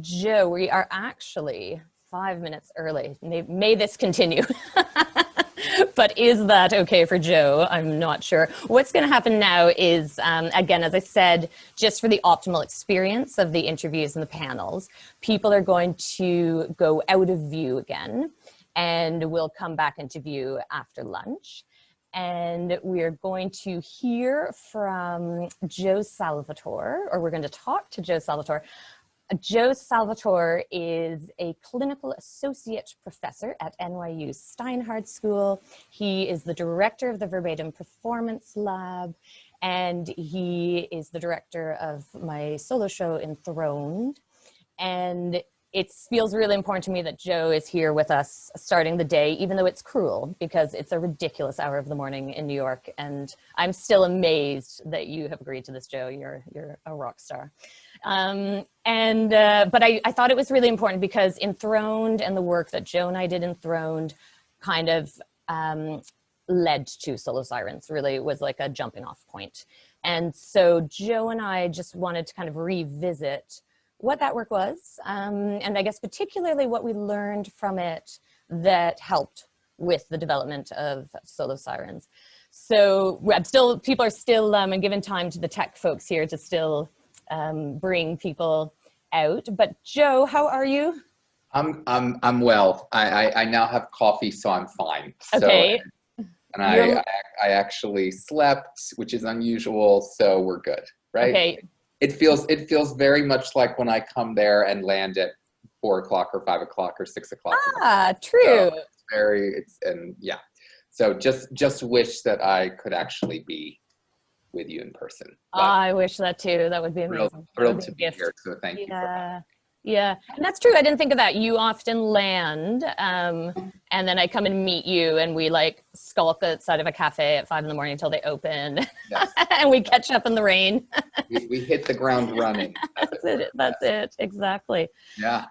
Joe, we are actually 5 minutes early. May this continue. But is that okay for Joe? I'm not sure. What's going to happen now is, again, as I said, just for the optimal experience of the interviews and the panels, people are going to go out of view again, and we'll come back into view after lunch. And we're going to hear from Joe Salvatore, or we're going to talk to Joe Salvatore. Joe Salvatore is a clinical associate professor at NYU Steinhardt School. He is the director of the Verbatim Performance Lab, and he is the director of my solo show, Enthroned. And it feels really important to me that Joe is here with us starting the day, even though it's cruel, because it's a ridiculous hour of the morning in New York. And I'm still amazed that you have agreed to this, Joe. You're a rock star. But I thought it was really important because Enthroned and the work that Joe and I did Enthroned kind of led to SoloSIRENs, really was like a jumping off point. And so Joe and I just wanted to kind of revisit what that work was, and I guess particularly what we learned from it that helped with the development of SoloSIRENs. So people are still, I'm giving time to the tech folks here to still bring people out. But Joe, how are you? I'm well. I now have coffee, so I'm fine. Okay. So, and I actually slept, which is unusual, so we're good, right? Okay. It feels very much like when I come there and land at 4 o'clock or 5 o'clock or 6 o'clock. Ah, true. So yeah. So just wish that I could actually be with you in person. I wish that too. That would be amazing. Thrilled to be here. So thank you for that. Yeah, and that's true. I didn't think of that. You often land, and then I come and meet you, and we like skulk outside of a cafe at 5 in the morning until they open, yes. And we catch up in the rain. we hit the ground running. That's it. Exactly. Yeah.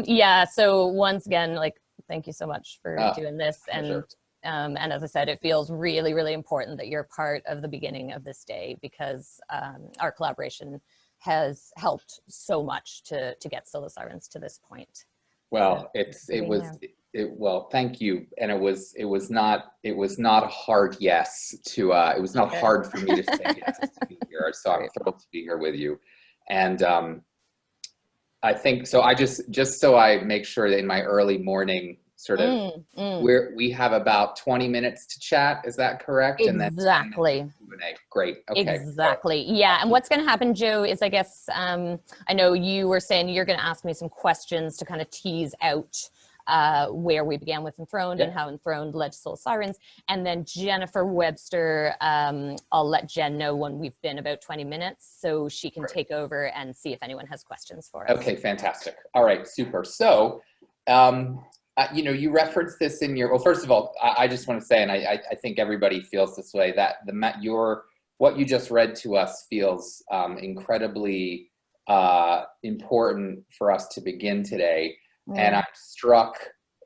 Yeah. So once again, like, thank you so much for doing this, pleasure. And as I said, it feels really, really important that you're part of the beginning of this day because our collaboration has helped so much to get SoloSIRENs to this point. Well, well, thank you. And it was not a hard yes to it was not hard for me to say yes to be here. So I'm thrilled to be here with you. And I think so. I just so I make sure that in my early morning sort of we have about 20 minutes to chat. Is that correct? Exactly. And then great. Okay. Exactly. Yeah. And what's going to happen, Joe, is I guess I know you were saying you're going to ask me some questions to kind of tease out where we began with Enthroned and how Enthroned led to SoloSIRENs. And then Jennifer Webster, I'll let Jen know when we've been about 20 minutes so she can take over and see if anyone has questions for us. Okay, fantastic. All right, super. So, you know, you referenced this in your, well, first of all, I just want to say, and I think everybody feels this way, that what you just read to us feels incredibly important for us to begin today. And I'm struck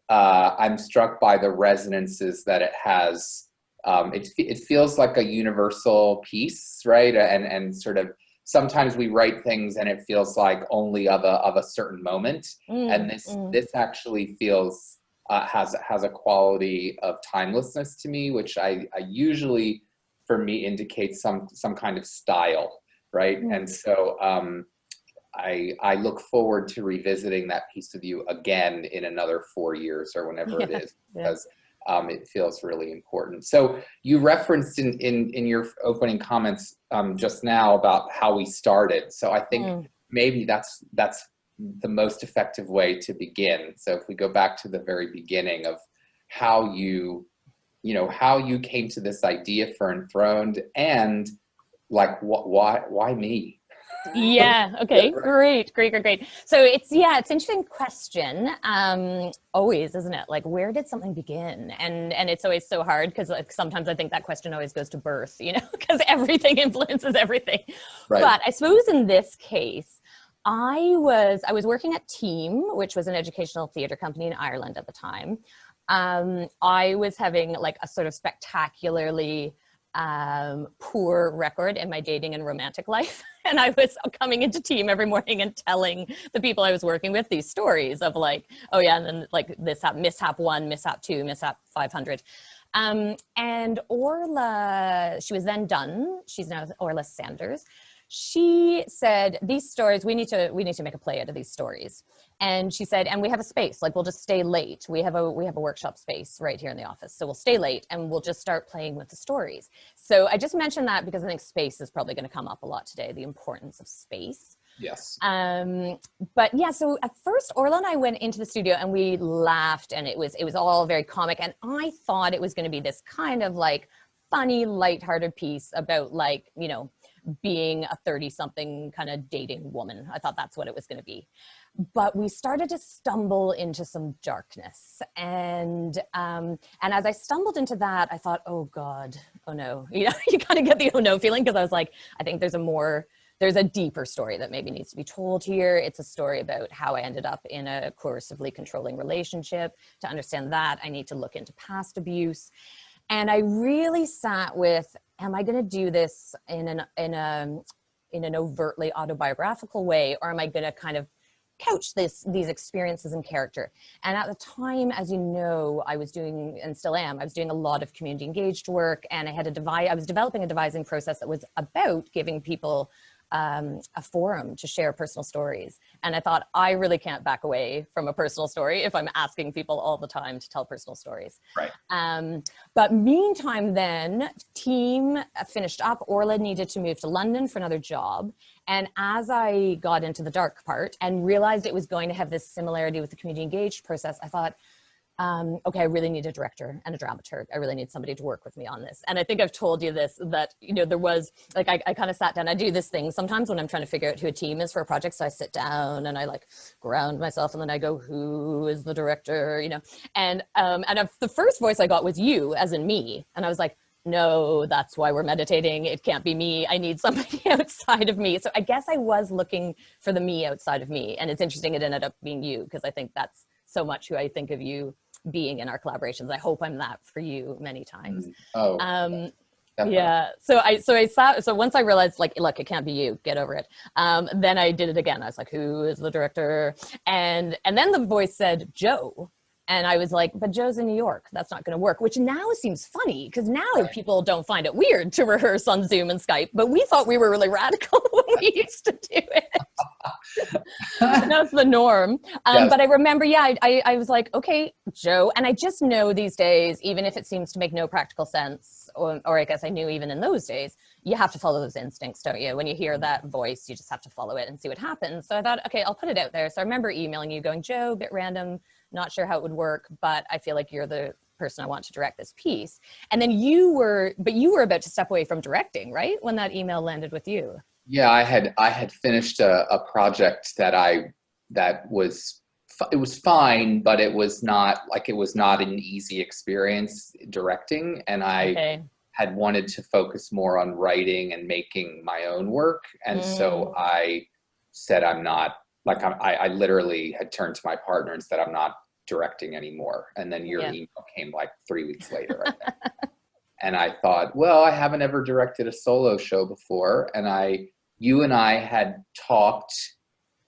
by the resonances that it has. It feels like a universal piece, right? And sort of sometimes we write things and it feels like only of a certain moment. And this actually feels has a quality of timelessness to me, which I usually, for me, indicates some kind of style, right? And so I look forward to revisiting that piece of you again in another 4 years or whenever it is, because it feels really important. So you referenced in your opening comments just now about how we started. So I think maybe that's the most effective way to begin. So if we go back to the very beginning of how you came to this idea for Enthroned and like why me? Yeah. Okay. Great. So it's an interesting question. Always, isn't it? Like, where did something begin? And it's always so hard because like sometimes I think that question always goes to birth, you know, because everything influences everything. Right. But I suppose in this case, I was working at Team, which was an educational theatre company in Ireland at the time. I was having like a sort of spectacularly poor record in my dating and romantic life. And I was coming into team every morning and telling the people I was working with these stories of like, oh yeah, and then like this mishap 1, mishap 2, mishap 500. And Orla, she was then done. She's now Orla Sanders. She said, these stories, we need to make a play out of these stories. And she said, and we have a space, like we'll just stay late. We have a workshop space right here in the office. So we'll stay late and we'll just start playing with the stories. So I just mentioned that because I think space is probably going to come up a lot today, the importance of space. Yes. But yeah, so at first Orla and I went into the studio and we laughed, and it was all very comic. And I thought it was going to be this kind of like funny, lighthearted piece about like, you know, being a 30-something kind of dating woman. I thought that's what it was going to be. But we started to stumble into some darkness. And as I stumbled into that, I thought, oh God, oh no. You know, you kind of get the oh no feeling, because I was like, I think there's a deeper story that maybe needs to be told here. It's a story about how I ended up in a coercively controlling relationship. To understand that, I need to look into past abuse. And I really sat with, am I going to do this in an overtly autobiographical way, or am I going to kind of couch these experiences in character? And at the time, as you know, I was doing, and still am, I was doing a lot of community engaged work, and I was developing a devising process that was about giving people a forum to share personal stories. And I thought, I really can't back away from a personal story if I'm asking people all the time to tell personal stories. Right. But meantime, then team finished up. Orla needed to move to London for another job. And as I got into the dark part and realized it was going to have this similarity with the community engaged process, I thought, okay, I really need a director and a dramaturg. I really need somebody to work with me on this. And I think I've told you this, that, you know, there was like, I kind of sat down, I do this thing sometimes when I'm trying to figure out who a team is for a project. So I sit down and I like ground myself, and then I go, who is the director, you know? And the first voice I got was you, as in me. And I was like, no, that's why we're meditating. It can't be me. I need somebody outside of me. So I guess I was looking for the me outside of me. And it's interesting it ended up being you, because I think that's so much who I think of you being in our collaborations. I hope I'm that for you many times. Yeah. So once I realized, like, look, it can't be you, get over it. Then I did it again. I was like, who is the director? And then the voice said, Joe. And I was like, but Joe's in New York. That's not going to work, which now seems funny, because now people don't find it weird to rehearse on Zoom and Skype, but we thought we were really radical when we used to do it. That's the norm. Yes. But I remember, yeah, I was like, okay, Joe. And I just know these days, even if it seems to make no practical sense, or I guess I knew even in those days, you have to follow those instincts, don't you? When you hear that voice, you just have to follow it and see what happens. So I thought, okay, I'll put it out there. So I remember emailing you going, Joe, a bit random, not sure how it would work, but I feel like you're the person I want to direct this piece. And then you were about to step away from directing, right? When that email landed with you. Yeah, I had finished a project that was fine, but it was not an easy experience directing. And I had wanted to focus more on writing and making my own work. And so I said, I literally had turned to my partner and said, I'm not directing anymore. And then your email came like 3 weeks later, I think. And I thought, well, I haven't ever directed a solo show before. And you and I had talked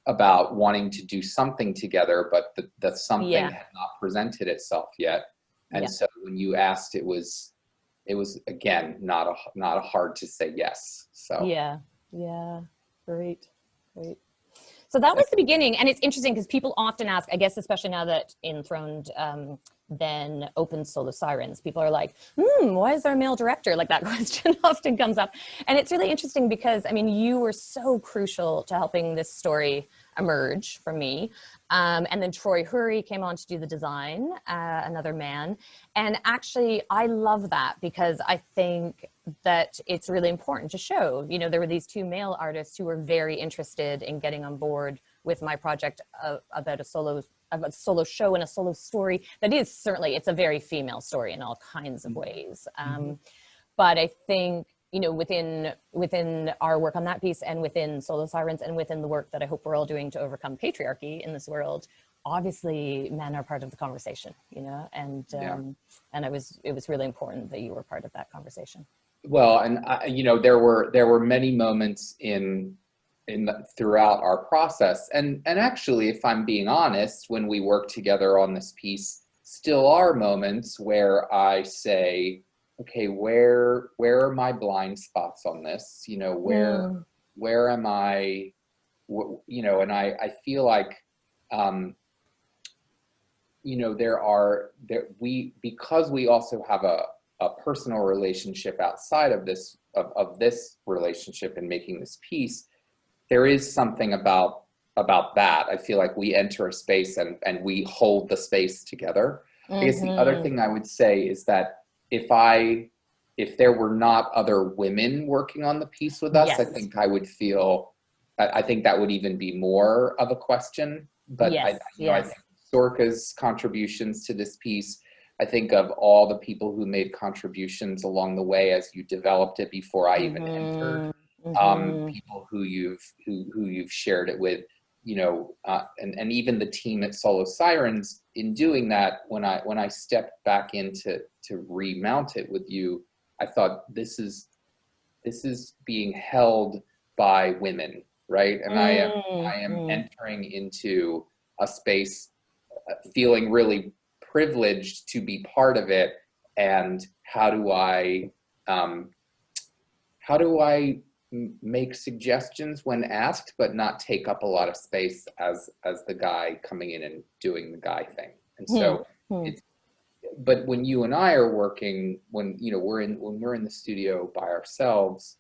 about wanting to do something together, but the something had not presented itself yet. And so when you asked, it was again, not a hard to say yes. So yeah. Great. So that was the beginning. And it's interesting because people often ask, I guess, especially now that Enthroned then opens SoloSIRENs, people are like, why is there a male director? Like, that question often comes up. And it's really interesting because, I mean, you were so crucial to helping this story emerge for me. And then Troy Hurry came on to do the design, another man. And actually, I love that because I think that it's really important to show, you know, there were these two male artists who were very interested in getting on board with my project about a solo show and a solo story that is certainly, it's a very female story in all kinds of ways. But I think, you know, within our work on that piece and within SoloSIRENs and within the work that I hope we're all doing to overcome patriarchy in this world, obviously men are part of the conversation, you know, and it was really important that you were part of that conversation. Well, and you know, there were many moments throughout our process, and actually, if I'm being honest, when we work together on this piece, still are moments where I say, okay, where are my blind spots on this? You know, where am I? You know, and I feel like, you know, because we also have a personal relationship outside of this relationship and making this piece, there is something about that. I feel like we enter a space and we hold the space together. I guess the other thing I would say is that if there were not other women working on the piece with us, I think I think that would even be more of a question. But I think Sorka's contributions to this piece, I think of all the people who made contributions along the way as you developed it before I even entered, people who you've shared it with, you know, and even the team at SoloSIRENs in doing that. When I stepped back in to remount it with you, I thought this is being held by women, right? And I am entering into a space feeling really privileged to be part of it. And how do I make suggestions when asked, but not take up a lot of space as the guy coming in and doing the guy thing? And so but when you and I are working, when we're in the studio by ourselves,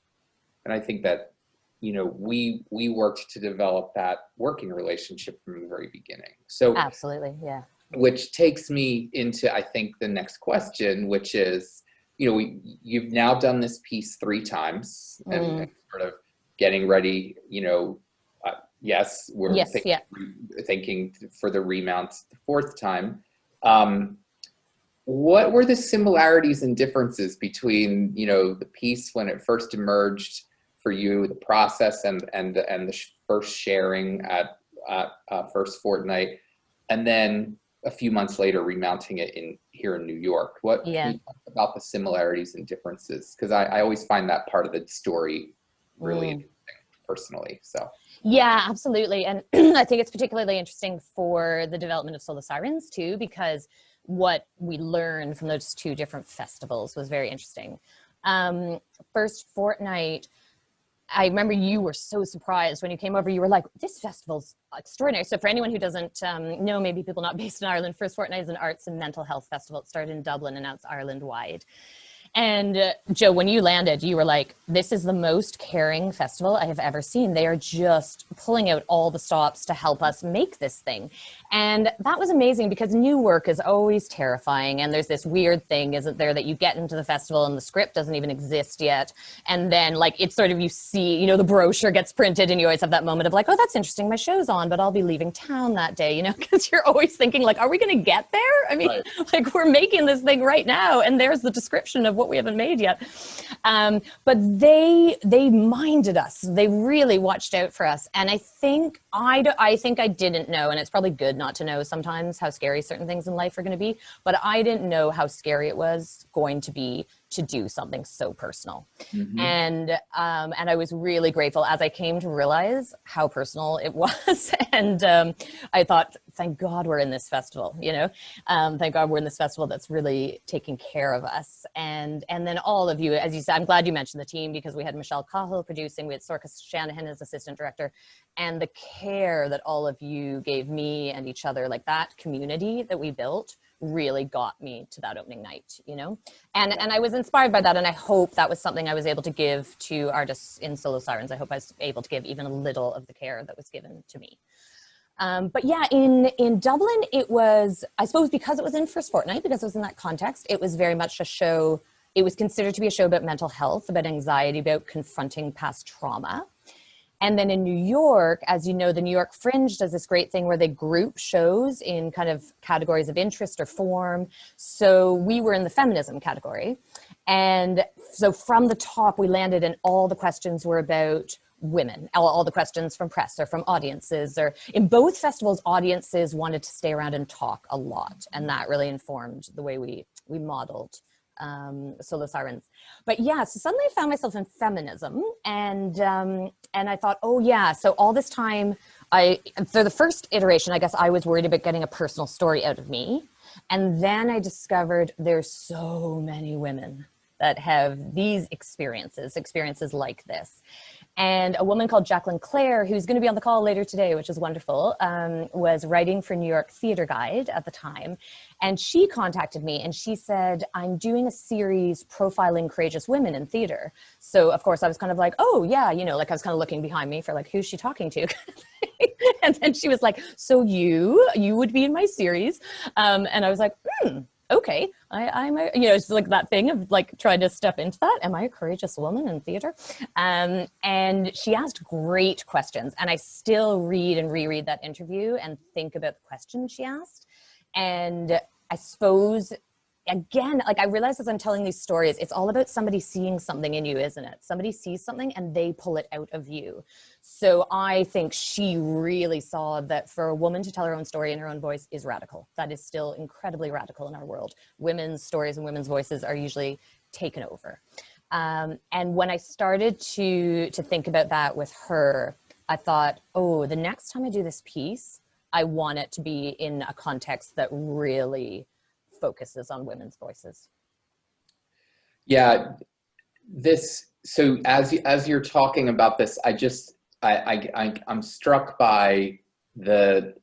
and I think that, you know, we worked to develop that working relationship from the very beginning. So absolutely, yeah. Which takes me into, I think, the next question, which is, you know, you've now done this piece 3 times and sort of getting ready, you know, yes, we're thinking for the remount the 4th time. What were the similarities and differences between, you know, the piece when it first emerged for you, the process and the first sharing at First Fortnight, and then a few months later remounting it here in New York? What can you talk about the similarities and differences? Because I always find that part of the story really interesting personally. So yeah, absolutely. And I think it's particularly interesting for the development of SoloSIRENs too, because what we learned from those 2 different festivals was very interesting. First Fortnight, I remember you were so surprised when you came over. You were like, this festival's extraordinary. So for anyone who doesn't know, maybe people not based in Ireland, First Fortnight is an arts and mental health festival. It started in Dublin and now it's Ireland-wide. And Joe, when you landed, you were like, this is the most caring festival I have ever seen. They are just pulling out all the stops to help us make this thing. And that was amazing, because new work is always terrifying. And there's this weird thing, isn't there, that you get into the festival and the script doesn't even exist yet. And then like, it's sort of, you see, you know, the brochure gets printed and you always have that moment of like, oh, that's interesting, my show's on, but I'll be leaving town that day, you know, because you're always thinking like, are we going to get there? I mean, like, we're making this thing right now and there's the description of what we haven't made yet. But they minded us. They really watched out for us. And I think I didn't know, and it's probably good not to know sometimes how scary certain things in life are going to be, but I didn't know how scary it was going to be to do something so personal. And I was really grateful as I came to realize how personal it was. And I thought, thank God we're in this festival, you know, thank God we're in this festival that's really taking care of us. And then all of you, as you said, I'm glad you mentioned the team, because we had Michelle Cahill producing, we had Sorka Shanahan as assistant director, and the care that all of you gave me and each other, like that community that we built really got me to that opening night, you know? And I was inspired by that, and I hope that was something I was able to give to artists in SoloSIRENs. I hope I was able to give even a little of the care that was given to me. But yeah, in Dublin, it was, I suppose because it was in First Fortnight, because it was in that context, it was very much a show, it was considered to be a show about mental health, about anxiety, about confronting past trauma. And then in New York, as you know, the New York Fringe does this great thing where they group shows in kind of categories of interest or form. So we were in the feminism category. And so from the top, we landed and all the questions were about women, all the questions from press or from audiences, or in both festivals, audiences wanted to stay around and talk a lot. And that really informed the way we modeled SoloSIRENs. But yeah, so suddenly I found myself in feminism, and I thought, oh yeah, so all this time, for the first iteration, I guess I was worried about getting a personal story out of me. And then I discovered there's so many women that have these experiences like this. And a woman called Jacqueline Clare, who's going to be on the call later today, which is wonderful, was writing for New York Theater Guide at the time. And she contacted me and she said, I'm doing a series profiling courageous women in theater. So of course I was kind of like, oh yeah, you know, like I was kind of looking behind me for like, who's she talking to? And then she was like, so you would be in my series. And I was like, okay, I'm a, you know, it's like that thing of like trying to step into that. Am I a courageous woman in theater? And she asked great questions, and I still read and reread that interview and think about the questions she asked. And I suppose, again, like I realize as I'm telling these stories, it's all about somebody seeing something in you, isn't it? Somebody sees something and they pull it out of you. So I think she really saw that for a woman to tell her own story in her own voice is radical. That is still incredibly radical in our world. Women's stories and women's voices are usually taken over. And when I started to think about that with her, I thought, oh, the next time I do this piece, I want it to be in a context that really focuses on women's voices. Yeah, so as you're talking about this, I'm struck by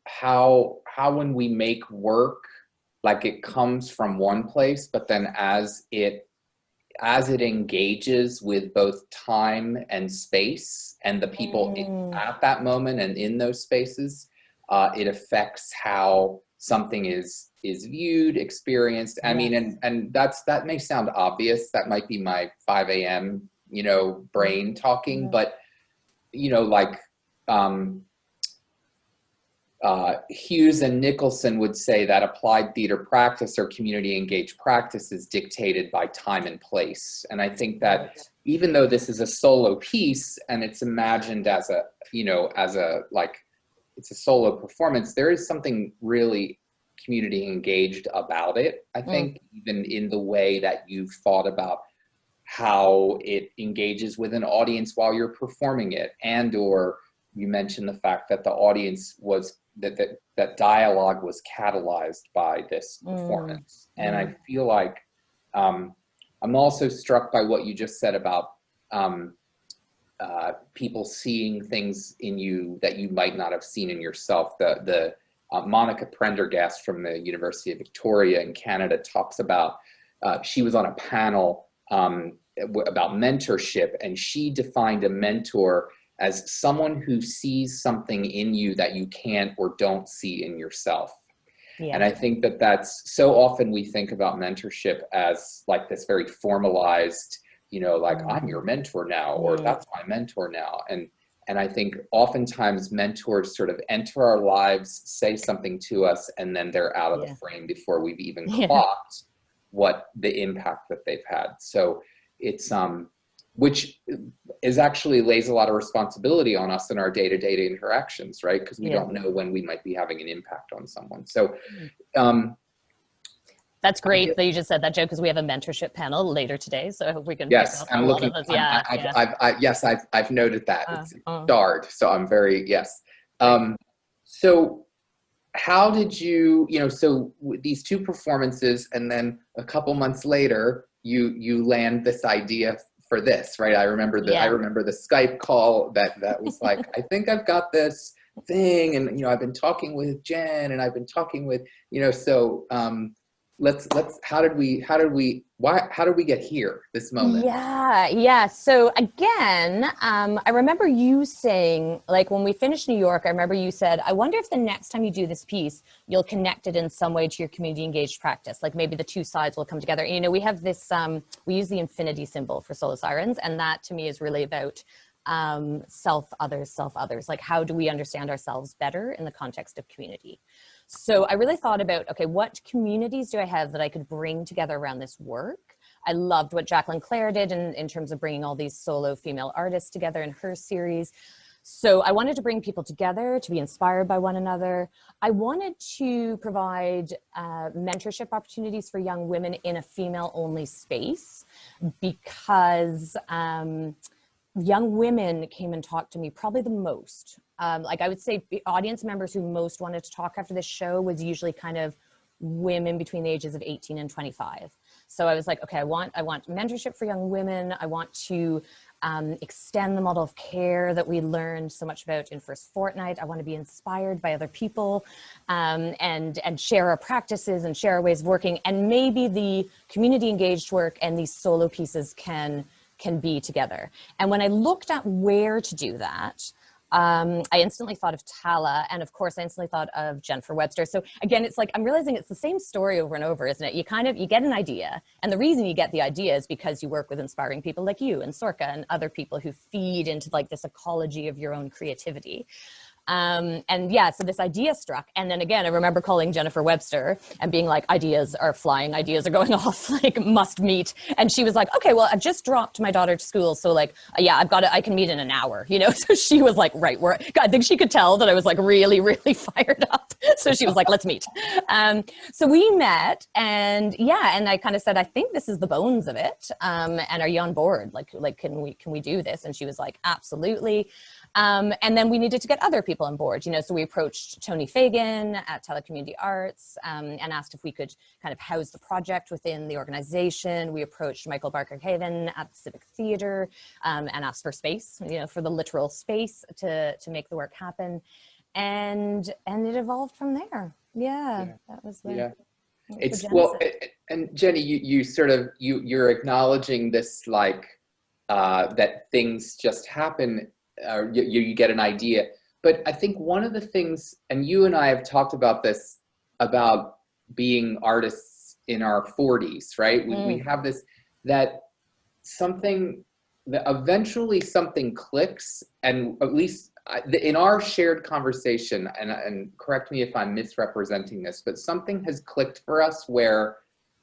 how when we make work, like it comes from one place, but then as it engages with both time and space and the people at that moment and in those spaces, it affects how something is viewed, experienced. I mean, and that may sound obvious. That might be my 5 a.m., you know, brain talking, but, you know, like Hughes and Nicholson would say that applied theater practice or community engaged practice is dictated by time and place. And I think that even though this is a solo piece and it's imagined as a, you know, it's a solo performance, there is something really community engaged about it. I think even in the way that you've thought about how it engages with an audience while you're performing it, and or you mentioned the fact that the audience was that dialogue was catalyzed by this performance. And I feel like I'm also struck by what you just said about people seeing things in you that you might not have seen in yourself. The Monica Prendergast from the University of Victoria in Canada talks about, she was on a panel about mentorship, and she defined a mentor as someone who sees something in you that you can't or don't see in yourself. Yeah. And I think that that's so often we think about mentorship as like this very formalized, you know, like I'm your mentor now, or that's my mentor now. And I think oftentimes mentors sort of enter our lives, say something to us, and then they're out of the frame before we've even clocked what the impact that they've had. So it's, which is actually lays a lot of responsibility on us in our day-to-day interactions, right? Because we don't know when we might be having an impact on someone. So that's great that you just said that, Joe, because we have a mentorship panel later today, so I hope we can yes, pick up a lot of those. I've noted that. It's starred, so I'm very, so how did you, you know, so these two performances, and then a couple months later, you land this idea for this, right? I remember the Skype call that was like, I think I've got this thing, and you know, I've been talking with Jen, and I've been talking with, you know, so how did we get here, this moment? So again, I remember you saying, like when we finished New York, I remember you said, I wonder if the next time you do this piece, you'll connect it in some way to your community engaged practice. Like maybe the two sides will come together. And, you know, we have this, we use the infinity symbol for SoloSIRENs, and that to me is really about self, others. Like how do we understand ourselves better in the context of community? So I really thought about, okay, what communities do I have that I could bring together around this work? I loved what Jacqueline Clare did in terms of bringing all these solo female artists together in her series. So I wanted to bring people together to be inspired by one another. I wanted to provide mentorship opportunities for young women in a female-only space, because young women came and talked to me probably the most. Like, I would say the audience members who most wanted to talk after this show was usually kind of women between the ages of 18 and 25. So I was like, okay, I want mentorship for young women. I want to extend the model of care that we learned so much about in First Fortnight. I want to be inspired by other people, and share our practices and share our ways of working. And maybe the community engaged work and these solo pieces can be together. And when I looked at where to do that, I instantly thought of Tala, and of course I instantly thought of Jennifer Webster. So again, it's like, I'm realizing it's the same story over and over, isn't it? You get an idea, and the reason you get the idea is because you work with inspiring people like you and Sorka and other people who feed into like this ecology of your own creativity. And yeah, so this idea struck. And then again, I remember calling Jennifer Webster and being like, ideas are flying, ideas are going off, like must meet. And she was like, okay, well, I've just dropped my daughter to school. So like, yeah, I can meet in an hour, you know? So she was like, right, I think she could tell that I was like really, really fired up. So she was like, let's meet. So we met, and yeah, and I kind of said, I think this is the bones of it. And are you on board? Like, can we do this? And she was like, absolutely. And then we needed to get other people on board, you know, so we approached Tony Fagan at Telecommunity Arts, and asked if we could kind of house the project within the organization. We approached Michael Barker-Haven at the Civic Theatre, and asked for space, you know, for the literal space to make the work happen. And it evolved from there. Yeah. That was the, yeah. It's Well, and Jenny, you're acknowledging this, like, that things just happen. You get an idea. But I think one of the things, and you and I have talked about this, about being artists in our 40s, right? We have this, that eventually something clicks, and at least in our shared conversation, and correct me if I'm misrepresenting this, but something has clicked for us where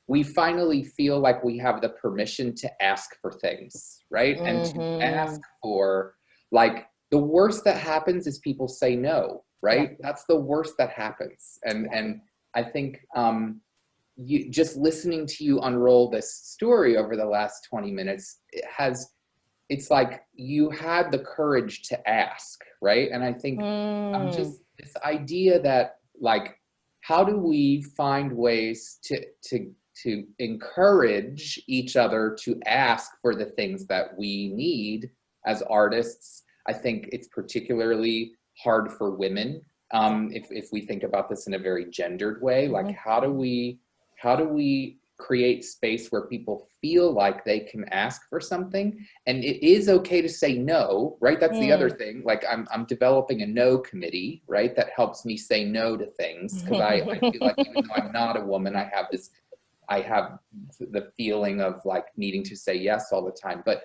we finally feel like we have the permission to ask for things, right? And to ask for, like, the worst that happens is people say no, right? Yeah. That's the worst that happens. And I think you just listening to you unroll this story over the last 20 minutes, it's like you had the courage to ask, right? And I think just this idea that, like, how do we find ways to encourage each other to ask for the things that we need as artists? I think it's particularly hard for women, if we think about this in a very gendered way. Like, how do we create space where people feel like they can ask for something, and it is okay to say no, right? That's the other thing. Like, I'm developing a no committee, right? That helps me say no to things, because I feel like, even though I'm not a woman, I have the feeling of like needing to say yes all the time. But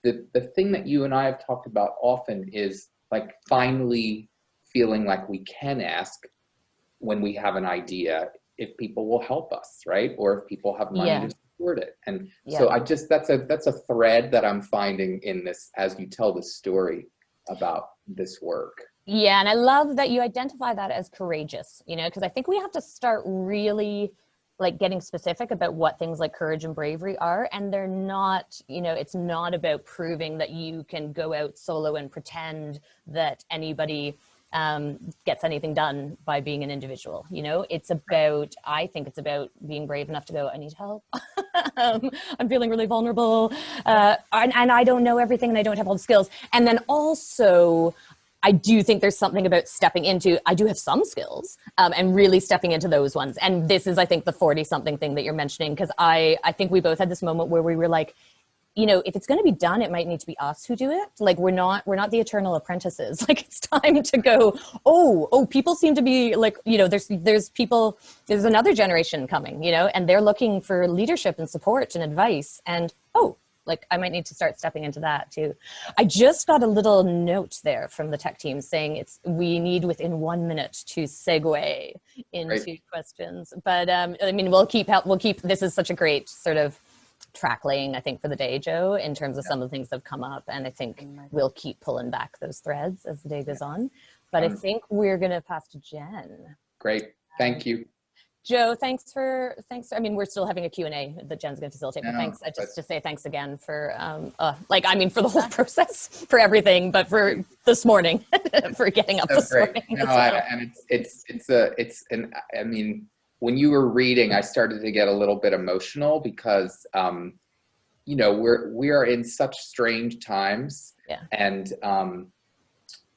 the thing that you and I have talked about often is like finally feeling like we can ask when we have an idea, if people will help us, right? Or if people have money to support it. And so that's a thread that I'm finding in this, as you tell this story about this work. Yeah, and I love that you identify that as courageous, you know, because I think we have to start really like getting specific about what things like courage and bravery are. And they're not, you know, it's not about proving that you can go out solo and pretend that anybody gets anything done by being an individual. You know, I think it's about being brave enough to go, I need help. I'm feeling really vulnerable. And I don't know everything, and I don't have all the skills. And then also, I do think there's something about stepping into, I do have some skills, and really stepping into those ones. And this is, I think, the 40-something thing that you're mentioning, because I think we both had this moment where we were like, you know, if it's going to be done, it might need to be us who do it. Like, we're not the eternal apprentices. Like, it's time to go, oh, people seem to be like, you know, there's another generation coming, you know, and they're looking for leadership and support and advice. And, like, I might need to start stepping into that too. I just got a little note there from the tech team saying we need within 1 minute to segue into questions. But I mean, we'll keep, this is such a great sort of track laying, I think, for the day, Joe, in terms of some of the things that have come up. And I think we'll keep pulling back those threads as the day goes on. But I think we're going to pass to Jen. Great. Thank you. Joe, thanks. I mean, we're still having a Q&A that Jen's going to facilitate, but thanks. Just to say thanks again for, for the whole process, for everything, but for this morning, for getting up this morning. No, and I mean, when you were reading, I started to get a little bit emotional because, you know, we are in such strange times, and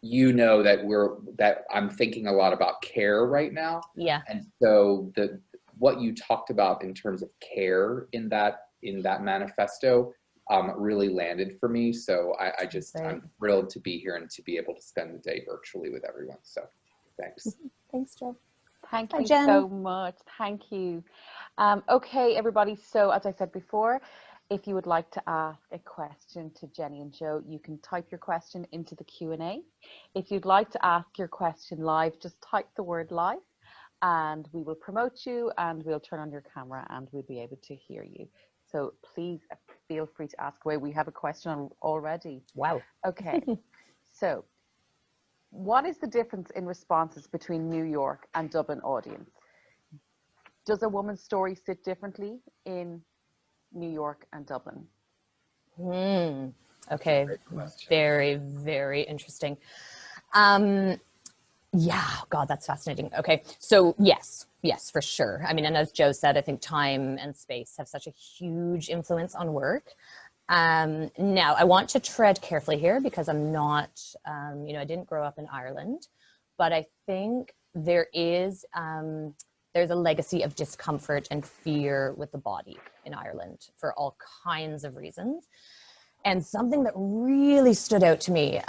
you know that I'm thinking a lot about care right now. Yeah. And so what you talked about in terms of care in that manifesto really landed for me. So I'm thrilled to be here and to be able to spend the day virtually with everyone. So thanks. Thanks, Joe. Thank you so much. Thank you. Okay, everybody. So as I said before, if you would like to ask a question to Jenny and Joe, you can type your question into the Q&A. If you'd like to ask your question live, just type the word live and we will promote you and we'll turn on your camera and we'll be able to hear you. So please feel free to ask away. We have a question already. Wow. Okay. So what is the difference in responses between New York and Dublin audience? Does a woman's story sit differently in New York and Dublin? Okay, very, very interesting. Yeah, God, that's fascinating. Okay, so yes, for sure. I mean, and as Joe said, I think time and space have such a huge influence on work. Now, I want to tread carefully here because I'm not, you know, I didn't grow up in Ireland, but I think there's a legacy of discomfort and fear with the body in Ireland for all kinds of reasons. And something that really stood out to me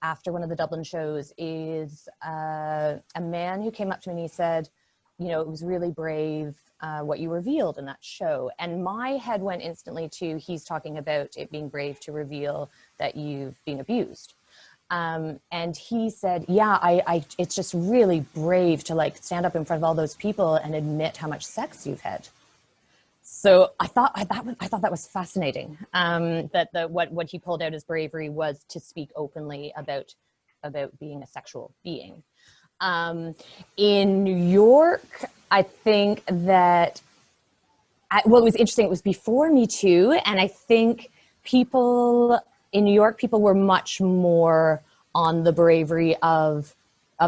after one of the Dublin shows is a man who came up to me and he said, you know, it was really brave what you revealed in that show. And my head went instantly to, he's talking about it being brave to reveal that you've been abused. And he said, yeah, it's just really brave to like stand up in front of all those people and admit how much sex you've had. So I thought that was fascinating. What he pulled out as bravery was to speak openly about being a sexual being. In New York, I think that, well, it was interesting. It was before Me Too, and I think people in New York, people were much more on the bravery of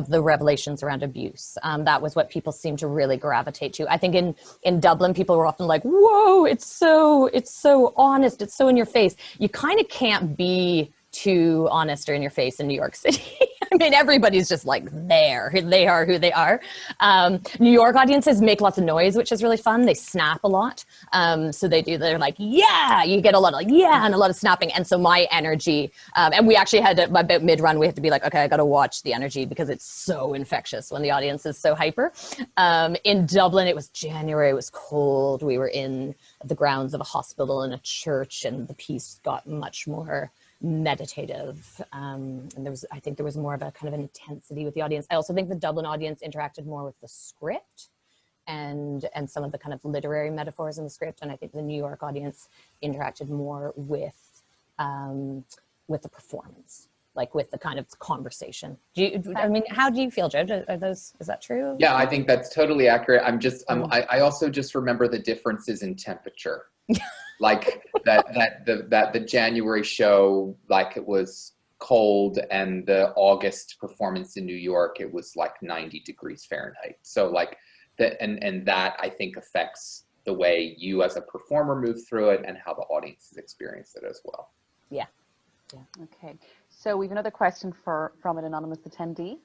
the revelations around abuse. That was what people seemed to really gravitate to. I think in Dublin, people were often like, whoa, it's so honest, it's so in your face. You kind of can't be too honest or in your face in New York City. I mean, everybody's just like there. They are who they are. New York audiences make lots of noise, which is really fun. They snap a lot. So they're like, yeah, you get a lot of like, yeah, and a lot of snapping. And so my energy, and we actually had about mid-run, we had to be like, okay, I got to watch the energy because it's so infectious when the audience is so hyper. In Dublin, it was January, it was cold. We were in the grounds of a hospital and a church, and the piece got much more meditative, and I think there was more of a kind of an intensity with the audience. I also think the Dublin audience interacted more with the script and some of the kind of literary metaphors in the script, and I think the New York audience interacted more with the performance, like with the kind of conversation. I mean, how do you feel, Joe? Is that true? Yeah, I think that's totally accurate. I also just remember the differences in temperature. Like the January show, like it was cold, and the August performance in New York, it was like 90 degrees Fahrenheit. So like and that I think affects the way you as a performer move through it and how the audiences experience it as well. Yeah. Okay. So we have another question from an anonymous attendee.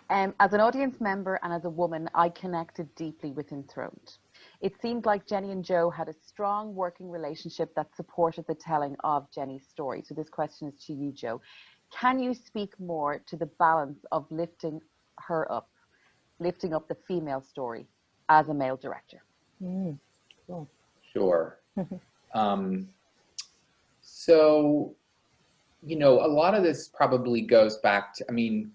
As an audience member and as a woman, I connected deeply with Enthroned. It seemed like Jenny and Joe had a strong working relationship that supported the telling of Jenny's story. So this question is to you, Joe. Can you speak more to the balance of lifting up the female story as a male director? Cool. Sure. So, you know, a lot of this probably goes back to, I mean,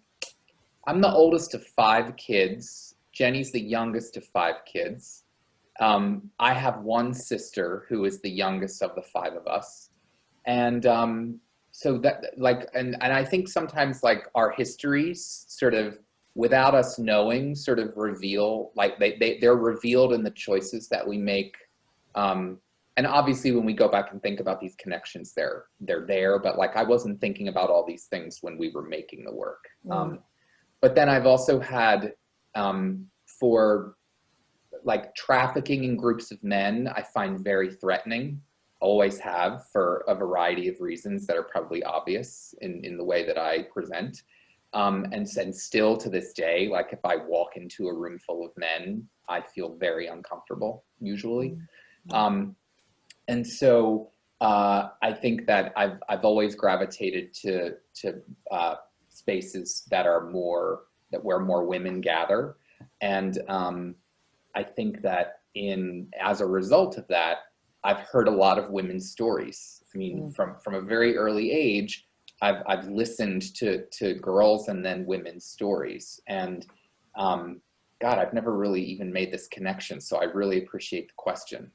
I'm the oldest of 5 kids. Jenny's the youngest of 5 kids. I have one sister who is the youngest of the five of us. And so that like, and I think sometimes like our histories sort of without us knowing sort of reveal, like they're revealed in the choices that we make. And obviously when we go back and think about these connections, they're there, but like I wasn't thinking about all these things when we were making the work. But then I've also had, for like trafficking in groups of men, I find very threatening, always have, for a variety of reasons that are probably obvious in the way that I present. And still to this day, like if I walk into a room full of men, I feel very uncomfortable usually. And so I think that I've always gravitated to spaces that are where more women gather. And I think that as a result of that, I've heard a lot of women's stories. I mean, from a very early age, I've listened to girls and then women's stories. And God, I've never really even made this connection. So I really appreciate the question.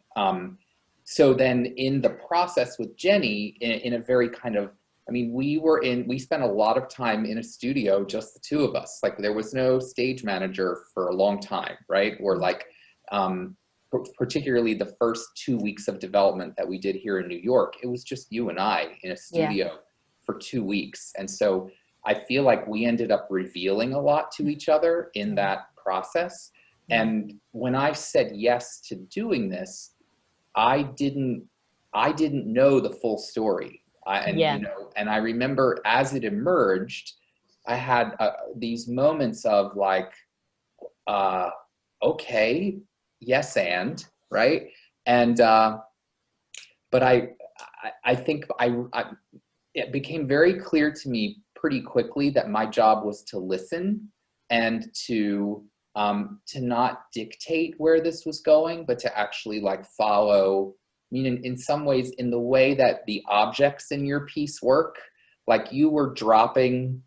So then in the process with Jenny, in a very kind of, I mean, we spent a lot of time in a studio, just the two of us. Like there was no stage manager for a long time, right? Or like, particularly the first 2 weeks of development that we did here in New York, it was just you and I in a studio for 2 weeks. And so I feel like we ended up revealing a lot to each other in that process. And when I said yes to doing this, I didn't know the full story. You know, and I remember as it emerged, I had these moments of like, okay, yes, and right. And, but I think it became very clear to me pretty quickly that my job was to listen and to not dictate where this was going, but to actually like follow. I mean, in some ways, in the way that the objects in your piece work, like you were dropping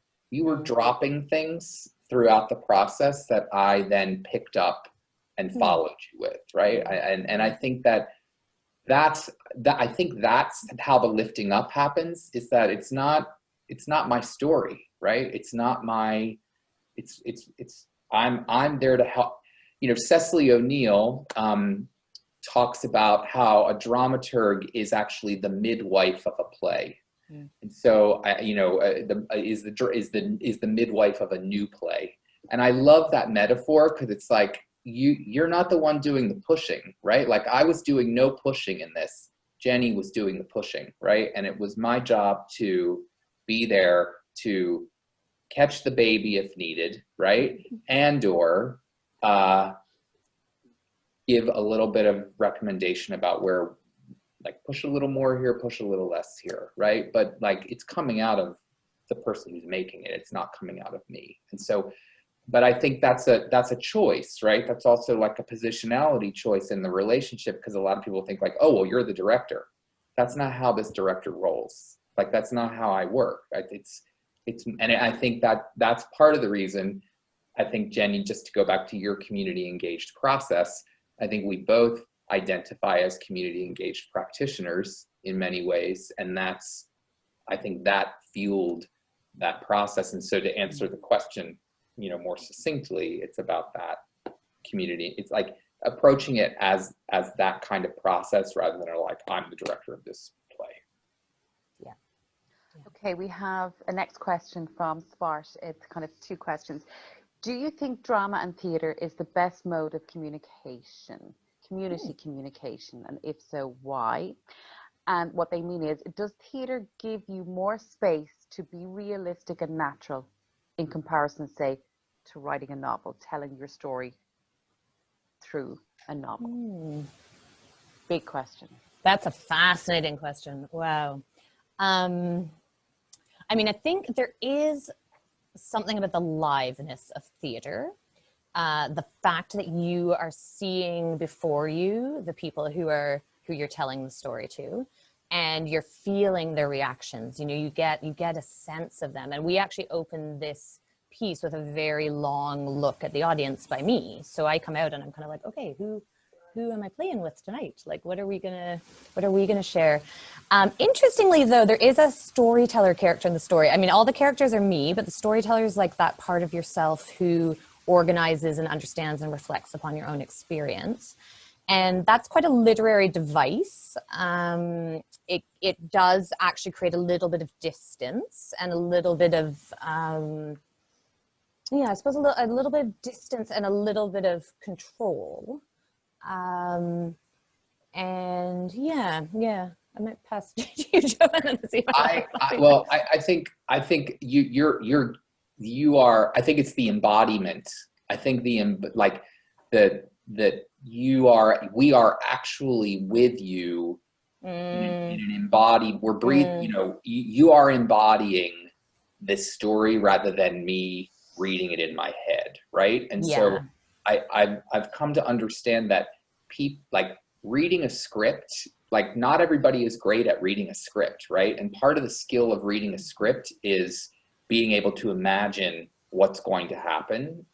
things throughout the process that I then picked up and followed you with, right? And I think that's how the lifting up happens, is that it's not my story, right? It's not my, I'm there to help. You know, Cecily O'Neill talks about how a dramaturg is actually the midwife of a play. And so, is the midwife of a new play. And I love that metaphor because it's like, you're not the one doing the pushing, right? Like I was doing no pushing in this. Jenny was doing the pushing, right? And it was my job to be there to catch the baby if needed, right? And or give a little bit of recommendation about where, like push a little more here, push a little less here, right? But like it's coming out of the person who's making it. It's not coming out of me. And so, but I think that's a choice, right? That's also like a positionality choice in the relationship, because a lot of people think like, oh, well, you're the director. That's not how this director rolls. Like, that's not how I work. And I think that's part of the reason. I think, Jenny, just to go back to your community engaged process, I think we both identify as community engaged practitioners in many ways. And I think that fueled that process. And so to answer the question, you know, more succinctly, it's about that community. It's like approaching it as that kind of process rather than like, I'm the director of this play. Yeah. Okay, we have a next question from Spart. It's kind of two questions. Do you think drama and theatre is the best mode of communication, community communication? And if so, why? And what they mean is, does theatre give you more space to be realistic and natural in comparison, say, to writing a novel, telling your story through a novel? Big question. That's a fascinating question. Wow. I mean, I think there is something about the liveness of theater. The fact that you are seeing before you the people who you're telling the story to, and you're feeling their reactions. You know, you get a sense of them. And we actually opened this piece with a very long look at the audience by me. So I come out and I'm kind of like, okay, who who am I playing with tonight? Like, what are we gonna share? Interestingly, though, there is a storyteller character in the story. I mean, all the characters are me, but the storyteller is like that part of yourself who organizes and understands and reflects upon your own experience. And that's quite a literary device. It does actually create a little bit of distance and a little bit of, yeah, I suppose a little bit of distance and a little bit of control. And yeah, I might pass to you, Joanna, to see if I think you are, I think it's the embodiment. I think we are actually with you in an embodied, we're breathing, you know, you are embodying this story rather than me reading it in my head, right? And so I've come to understand that like reading a script, like not everybody is great at reading a script, right? And part of the skill of reading a script is being able to imagine what's going to happen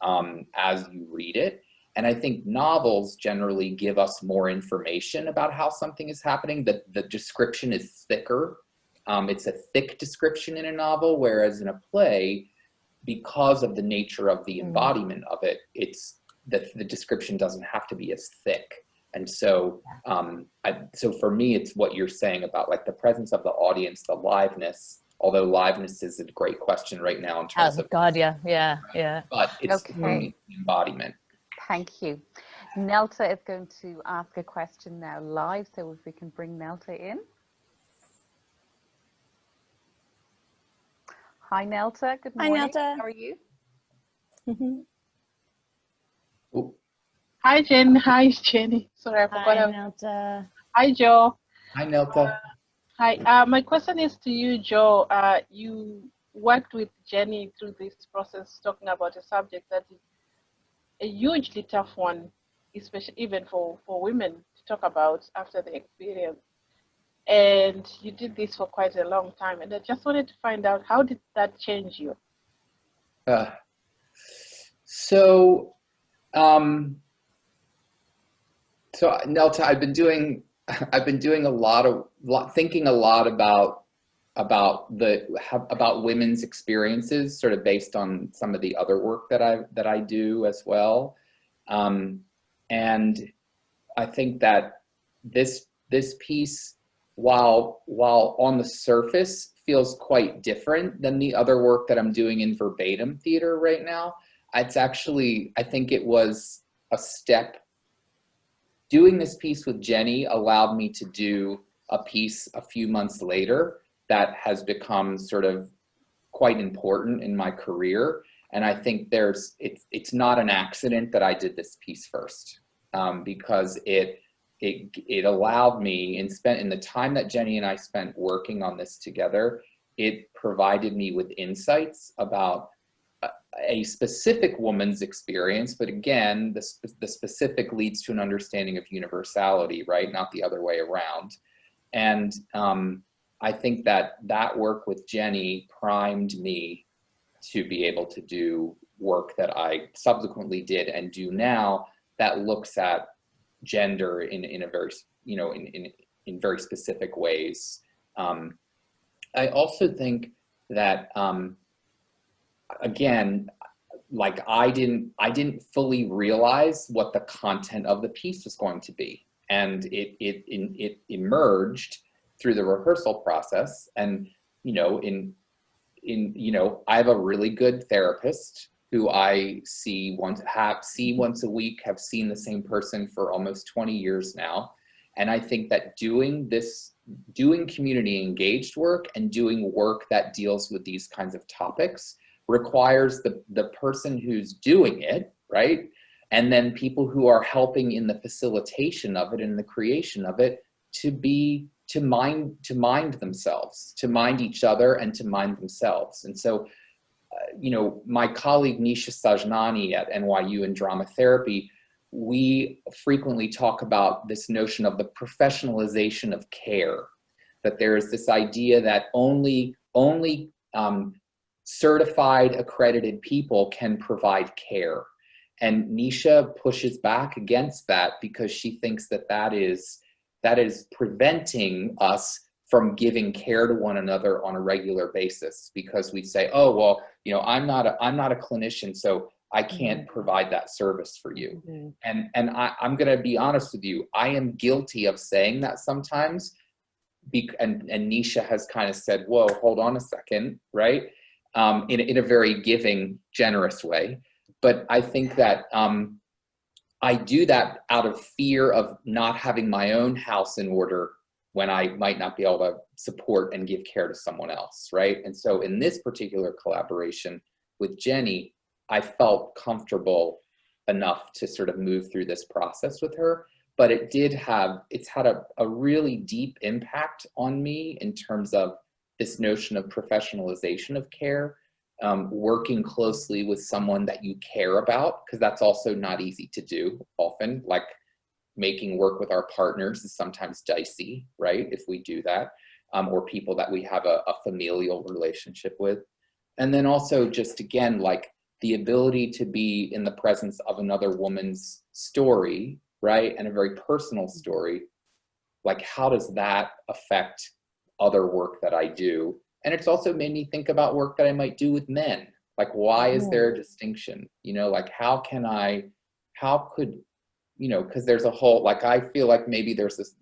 as you read it. And I think novels generally give us more information about how something is happening. The description is thicker. It's a thick description in a novel, whereas in a play, because of the nature of the embodiment of it, it's the description doesn't have to be as thick. And so, so for me, it's what you're saying about like the presence of the audience, the liveness, although liveness is a great question right now in terms of. God, yeah. But it's for me, the embodiment. Thank you. Nelta is going to ask a question now live, so if we can bring Nelta in. Hi, Nelta. Good morning. Hi, Nelta. How are you? Hi, Jen. Hi, Jenny. Sorry, I forgot. Hi, Nelta. Hi, Joe. Hi, Nelta. Hi. My question is to you, Joe. You worked with Jenny through this process, talking about a subject that is a hugely tough one, especially even for women to talk about after the experience. And you did this for quite a long time. And I just wanted to find out, how did that change you? So Nelta, I've been doing thinking a lot about women's experiences, sort of based on some of the other work that I do as well. And I think that this piece, while on the surface feels quite different than the other work that I'm doing in verbatim theater right now, it's actually, I think it was a step. Doing this piece with Jenny allowed me to do a piece a few months later that has become sort of quite important in my career. And I think it's not an accident that I did this piece first, because it allowed me, in the time that Jenny and I spent working on this together, it provided me with insights about a specific woman's experience, but again, the specific leads to an understanding of universality, right? Not the other way around. And I think that work with Jenny primed me to be able to do work that I subsequently did and do now that looks at gender in a very, in very specific ways. I also think that, again, like I didn't fully realize what the content of the piece was going to be, and it emerged through the rehearsal process. And I have a really good therapist who I see once a week, have seen the same person for almost 20 years now. And I think that doing community engaged work and doing work that deals with these kinds of topics requires the person who's doing it, right? And then people who are helping in the facilitation of it and the creation of it to mind themselves, to mind each other and to mind themselves. And so, my colleague Nisha Sajnani at NYU in drama therapy, we frequently talk about this notion of the professionalization of care, that there is this idea that only certified, accredited people can provide care. And Nisha pushes back against that because she thinks that that is preventing us from giving care to one another on a regular basis, because we say, oh, well, you know, I'm not a clinician, so I can't provide that service for you. And I'm going to be honest with you, I am guilty of saying that sometimes. And Nisha has kind of said, whoa, hold on a second, right? In a very giving, generous way. But I think that I do that out of fear of not having my own house in order when I might not be able to support and give care to someone else, right? And so in this particular collaboration with Jenny, I felt comfortable enough to sort of move through this process with her. But it's had a really deep impact on me in terms of this notion of professionalization of care, working closely with someone that you care about, because that's also not easy to do often. Like, making work with our partners is sometimes dicey, right? If we do that, or people that we have a familial relationship with. And then also just, again, like the ability to be in the presence of another woman's story, right? And a very personal story. Like, how does that affect other work that I do? And it's also made me think about work that I might do with men. Like, why is there a distinction? You know, like, how could, you know, because there's a whole, like, I feel like maybe there's this,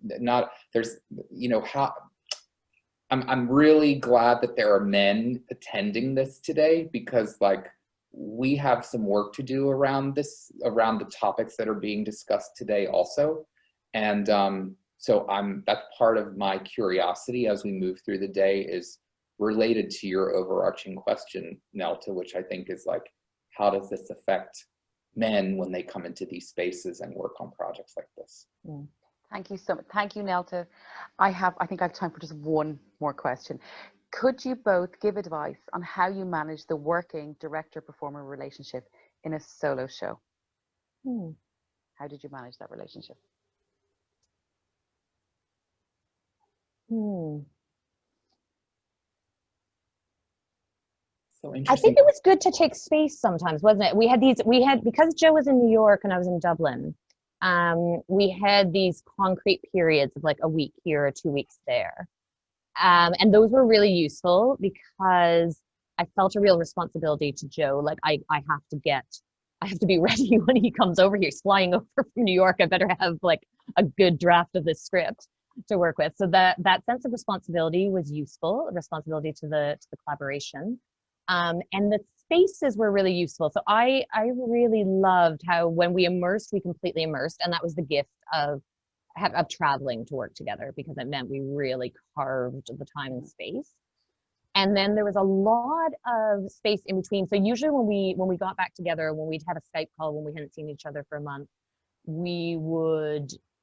you know, I'm really glad that there are men attending this today, because like we have some work to do around the topics that are being discussed today also. And so that's part of my curiosity as we move through the day, is related to your overarching question, Nelta, which I think is like, how does this affect men when they come into these spaces and work on projects like this? Thank you so much. Thank you, Nelta. I think I have time for just one more question. Could you both give advice on how you manage the working director-performer relationship in a solo show? How did you manage that relationship? So I interesting. think it was good to take space sometimes, wasn't it? Because Joe was in New York and I was in Dublin, we had these concrete periods of like a week here or 2 weeks there. And those were really useful because I felt a real responsibility to Joe. Like, I have to be ready when he comes over here. He's flying over from New York. I better have like a good draft of this script to work with. So that sense of responsibility was useful, responsibility to the collaboration. And the spaces were really useful. So I really loved how when we immersed, we completely immersed. And that was the gift of traveling to work together, because it meant we really carved the time and space. And then there was a lot of space in between. So usually when we got back together, when we'd have a Skype call, when we hadn't seen each other for a month,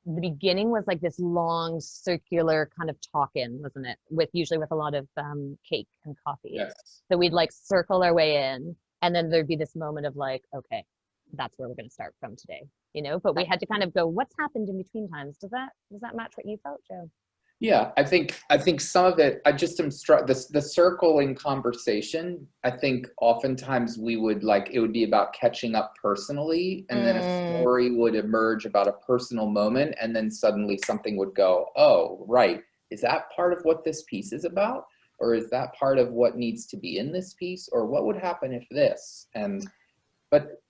the beginning was like this long circular kind of talk-in, wasn't it? Usually with a lot of cake and coffee. Yes. So we'd like circle our way in, and then there'd be this moment of like, okay, that's where we're going to start from today, you know? But we had to kind of go, what's happened in between times? Does that match what you felt, Joe? Yeah, I think some of it, I just am struck, the circling conversation, I think oftentimes it would be about catching up personally, and then a story would emerge about a personal moment, and then suddenly something would go, oh, right, is that part of what this piece is about? Or is that part of what needs to be in this piece? Or what would happen if this? But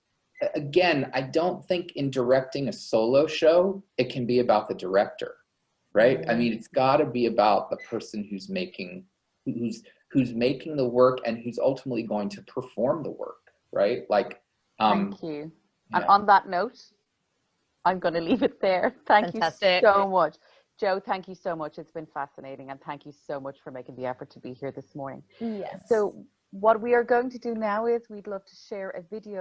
again, I don't think in directing a solo show, it can be about the director. Right? I mean, it's got to be about the person who's making the work and who's ultimately going to perform the work, right? Like, thank you. Yeah. And on that note, I'm going to leave it there. Fantastic. You so much. Joe, thank you so much. It's been fascinating, and thank you so much for making the effort to be here this morning. Yes. So what we are going to do now is we'd love to share a video